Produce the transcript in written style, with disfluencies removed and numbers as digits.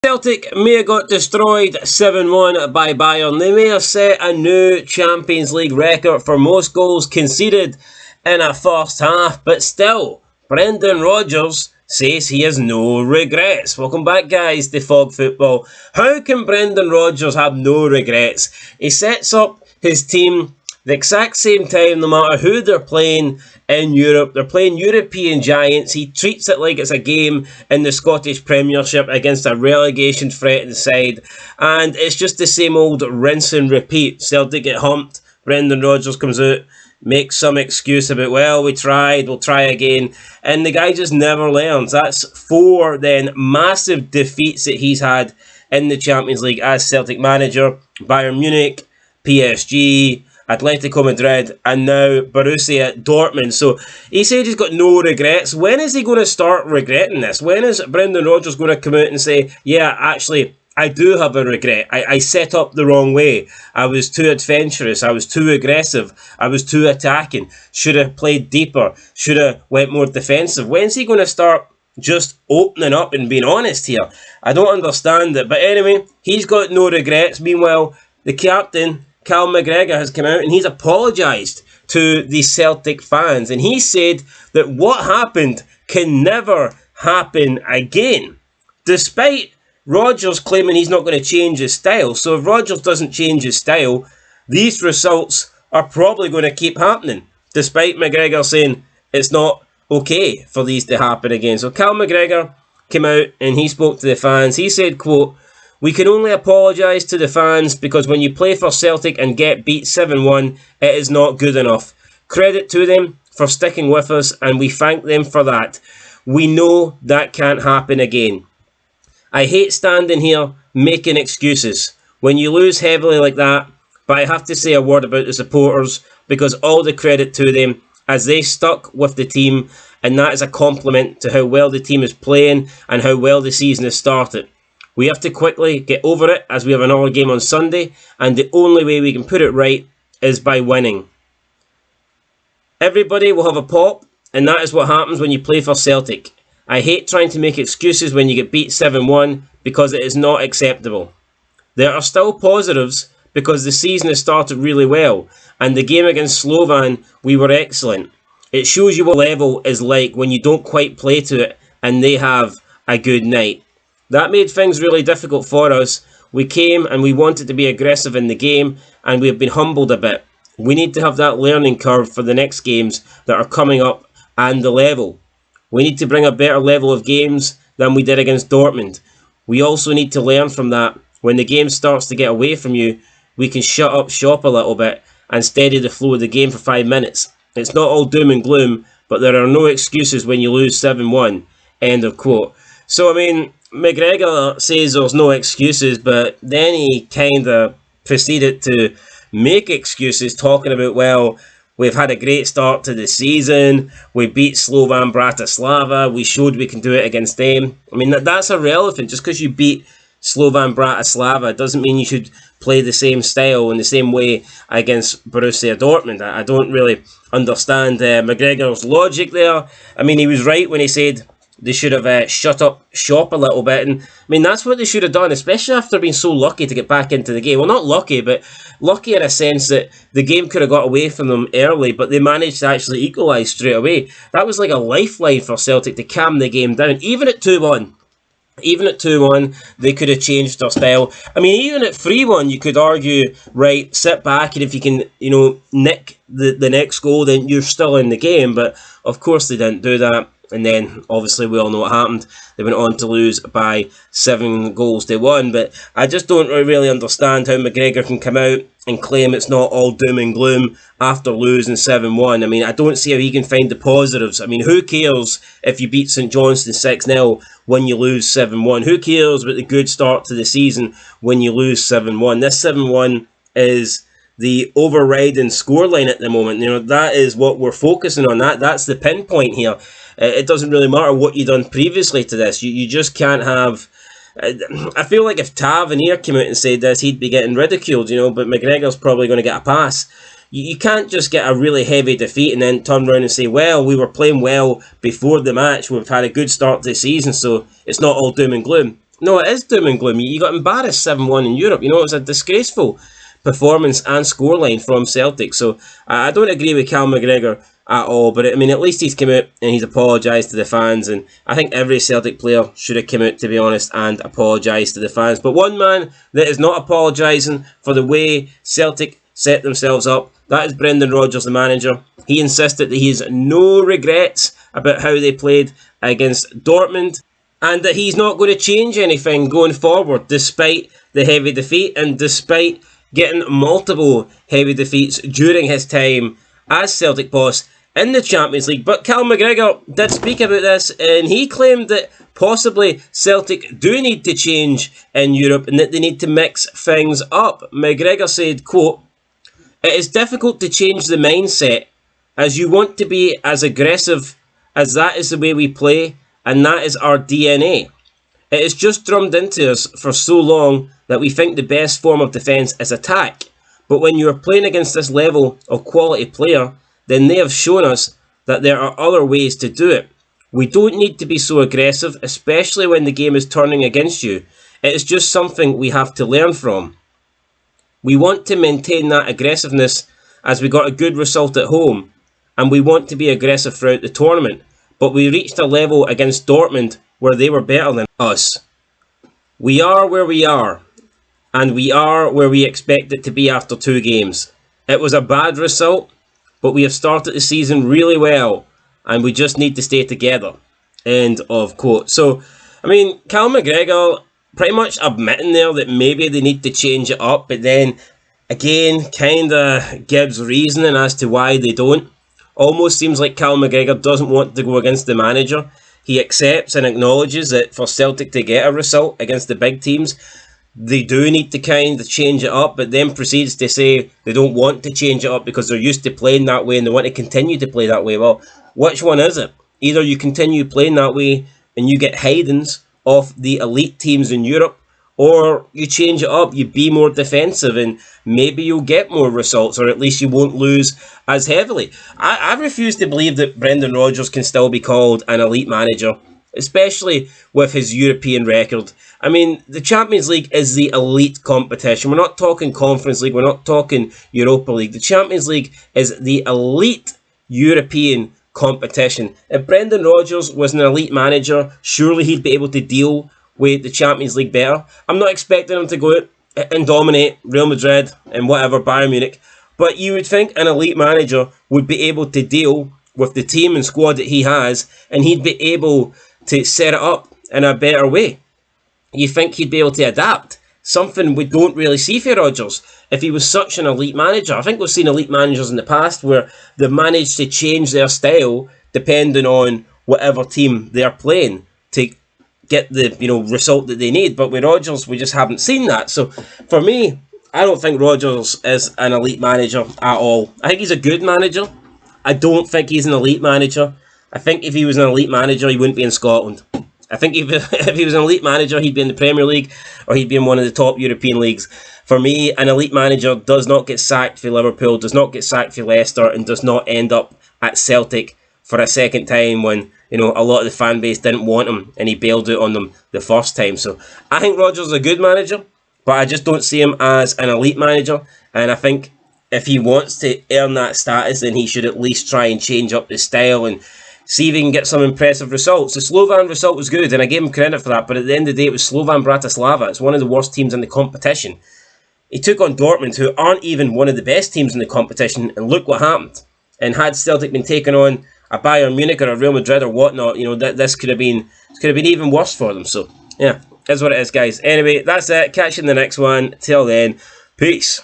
Celtic may have got destroyed 7-1 by Bayern. They may have set a new Champions League record for most goals conceded in a first half, but still, Brendan Rodgers says he has no regrets. Welcome back, guys, to Fog Football. How can Brendan Rodgers have no regrets? He sets up his team the exact same time, no matter who they're playing in Europe. They're playing European giants. He treats it like it's a game in the Scottish Premiership against a relegation threatened side. And it's just the same old rinse and repeat. Celtic get humped. Brendan Rodgers comes out, makes some excuse about, well, we tried, we'll try again. And the guy just never learns. That's 4 then massive defeats that he's had in the Champions League as Celtic manager. Bayern Munich, PSG, Atletico Madrid, and now Borussia Dortmund. So he said he's got no regrets. When is he going to start regretting this? When is Brendan Rodgers going to come out and say, yeah, actually, I do have a regret. I set up the wrong way. I was too adventurous. I was too aggressive. I was too attacking. Should have played deeper. Should have went more defensive. When's he going to start just opening up and being honest here? I don't understand it. But anyway, he's got no regrets. Meanwhile, the captain, Callum Mcgregor, has come out and he's apologised to the Celtic fans. And he said that what happened can never happen again. Despite Rodgers claiming he's not going to change his style. So if Rodgers doesn't change his style, these results are probably going to keep happening. Despite McGregor saying it's not okay for these to happen again. So Callum McGregor came out and he spoke to the fans. He said, quote, "We can only apologise to the fans because when you play for Celtic and get beat 7-1, it is not good enough. Credit to them for sticking with us and we thank them for that. We know that can't happen again. I hate standing here making excuses when you lose heavily like that, but I have to say a word about the supporters because all the credit to them as they stuck with the team, and that is a compliment to how well the team is playing and how well the season has started. We have to quickly get over it as we have another game on Sunday, and the only way we can put it right is by winning. Everybody will have a pop, and that is what happens when you play for Celtic. I hate trying to make excuses when you get beat 7-1 because it is not acceptable. There are still positives because the season has started really well, and the game against Slovan, we were excellent. It shows you what level is like when you don't quite play to it and they have a good night. That made things really difficult for us. We came and we wanted to be aggressive in the game and we have been humbled a bit. We need to have that learning curve for the next games that are coming up and the level. We need to bring a better level of games than we did against Dortmund. We also need to learn from that. When the game starts to get away from you, we can shut up shop a little bit and steady the flow of the game for 5 minutes. It's not all doom and gloom, but there are no excuses when you lose 7-1. End of quote. So, I mean, McGregor says there's no excuses, but then he kind of proceeded to make excuses, talking about, well, we've had a great start to the season. We beat Slovan Bratislava. We showed we can do it against them. I mean, that's irrelevant. Just because you beat Slovan Bratislava doesn't mean you should play the same style in the same way against Borussia Dortmund. I don't really understand McGregor's logic there. I mean, he was right when he said they should have shut up shop a little bit. And I mean, that's what they should have done, especially after being so lucky to get back into the game. Well, not lucky, but lucky in a sense that the game could have got away from them early, but they managed to actually equalise straight away. That was like a lifeline for Celtic to calm the game down. Even at 2-1, they could have changed their style. I mean, even at 3-1, you could argue, right, sit back, and if you can, nick the next goal, then you're still in the game. But of course they didn't do that. And then, obviously, we all know what happened. They went on to lose by 7-1. But I just don't really understand how McGregor can come out and claim it's not all doom and gloom after losing 7-1. I mean, I don't see how he can find the positives. I mean, who cares if you beat St Johnstone 6-0 when you lose 7-1? Who cares about the good start to the season when you lose 7-1? This 7-1 is the overriding scoreline at the moment. That is what we're focusing on. That's the pinpoint here. It doesn't really matter what you've done previously to this. You just can't have... I feel like if Tavernier came out and said this, he'd be getting ridiculed, but McGregor's probably going to get a pass. You can't just get a really heavy defeat and then turn around and say, well, we were playing well before the match. We've had a good start to the season, so it's not all doom and gloom. No, it is doom and gloom. You got embarrassed 7-1 in Europe. You know, it was a disgraceful performance and scoreline from Celtic. So I don't agree with Callum McGregor at all. But I mean, at least he's come out and he's apologised to the fans. And I think every Celtic player should have come out, to be honest, and apologised to the fans. But one man that is not apologising for the way Celtic set themselves up, that is Brendan Rodgers, the manager. He insisted that he has no regrets about how they played against Dortmund, and that he's not going to change anything going forward despite the heavy defeat and despite getting multiple heavy defeats during his time as Celtic boss in the Champions League. But Callum McGregor did speak about this, and he claimed that possibly Celtic do need to change in Europe and that they need to mix things up. McGregor said, quote, "It is difficult to change the mindset as you want to be as aggressive as that is the way we play and that is our DNA. It is just drummed into us for so long that we think the best form of defence is attack. But when you are playing against this level of quality player, then they have shown us that there are other ways to do it. We don't need to be so aggressive, especially when the game is turning against you. It is just something we have to learn from. We want to maintain that aggressiveness as we got a good result at home, and we want to be aggressive throughout the tournament. But we reached a level against Dortmund where they were better than us. We are where we are, and we are where we expect it to be after 2 games. It was a bad result, but we have started the season really well, and we just need to stay together." End of quote. So, I mean, Callum McGregor pretty much admitting there that maybe they need to change it up, but then again kind of gives reasoning as to why they don't. Almost seems like Callum McGregor doesn't want to go against the manager. He accepts and acknowledges that for Celtic to get a result against the big teams, they do need to kind of change it up, but then proceeds to say they don't want to change it up because they're used to playing that way and they want to continue to play that way. Well, which one is it? Either you continue playing that way and you get hidings off the elite teams in Europe, or you change it up, you be more defensive, and maybe you'll get more results, or at least you won't lose as heavily. I refuse to believe that Brendan Rodgers can still be called an elite manager, especially with his European record. I mean, the Champions League is the elite competition. We're not talking Conference League, we're not talking Europa League. The Champions League is the elite European competition. If Brendan Rodgers was an elite manager, surely he'd be able to deal with the Champions League better. I'm not expecting him to go out and dominate Real Madrid and whatever, Bayern Munich, but you would think an elite manager would be able to deal with the team and squad that he has, and he'd be able to set it up in a better way. You think he'd be able to adapt, something we don't really see for Rodgers if he was such an elite manager. I think we've seen elite managers in the past where they've managed to change their style depending on whatever team they're playing to get the result that they need. But with Rodgers, we just haven't seen that. So for me, I don't think Rodgers is an elite manager at all. I think he's a good manager. I don't think he's an elite manager. I think if he was an elite manager, he wouldn't be in Scotland. I think if he was an elite manager, he'd be in the Premier League or he'd be in one of the top European leagues. For me, an elite manager does not get sacked for Liverpool, does not get sacked for Leicester, and does not end up at Celtic for a second time when a lot of the fan base didn't want him and he bailed out on them the first time. So I think Rodgers is a good manager, but I just don't see him as an elite manager. And I think if he wants to earn that status, then he should at least try and change up the style and see if he can get some impressive results. The Slovan result was good, and I gave him credit for that, but at the end of the day, it was Slovan Bratislava. It's one of the worst teams in the competition. He took on Dortmund, who aren't even one of the best teams in the competition, and look what happened. And had Celtic been taking on a Bayern Munich or a Real Madrid or whatnot, this could have been even worse for them. So, yeah, that's what it is, guys. Anyway, that's it. Catch you in the next one. Till then, peace.